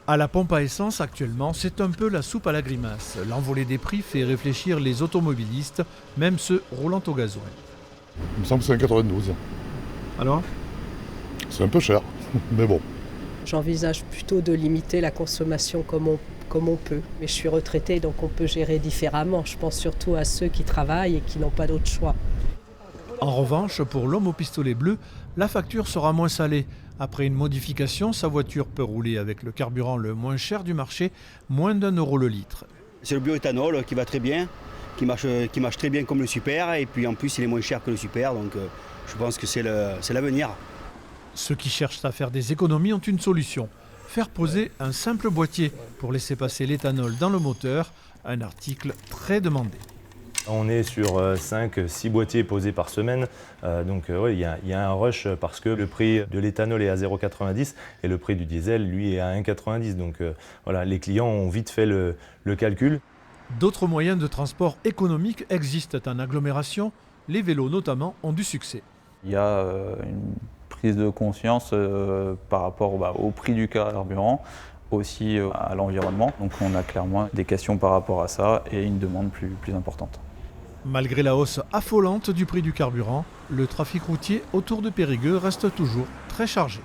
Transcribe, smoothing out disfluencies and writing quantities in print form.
À la pompe à essence, actuellement, c'est un peu la soupe à la grimace. L'envolée des prix fait réfléchir les automobilistes, même ceux roulant au gasoil. Il me semble que c'est un 92. Alors? C'est un peu cher, mais bon. J'envisage plutôt de limiter la consommation comme on peut. Mais je suis retraitée, donc on peut gérer différemment. Je pense surtout à ceux qui travaillent et qui n'ont pas d'autre choix. En revanche, pour l'homme au pistolet bleu, la facture sera moins salée. Après une modification, sa voiture peut rouler avec le carburant le moins cher du marché, moins d'1 € le litre. C'est le bioéthanol qui va très bien, qui marche très bien comme le super, et puis en plus il est moins cher que le super, donc je pense que c'est l'avenir. Ceux qui cherchent à faire des économies ont une solution. Faire poser un simple boîtier pour laisser passer l'éthanol dans le moteur, un article très demandé. On est sur 5-6 boîtiers posés par semaine, donc il y a un rush parce que le prix de l'éthanol est à 0,90 et le prix du diesel, lui, est à 1,90. Donc voilà, les clients ont vite fait le calcul. D'autres moyens de transport économiques existent en agglomération. Les vélos notamment ont du succès. Il y a une prise de conscience par rapport au prix du carburant, aussi à l'environnement. Donc on a clairement des questions par rapport à ça et une demande plus importante. Malgré la hausse affolante du prix du carburant, le trafic routier autour de Périgueux reste toujours très chargé.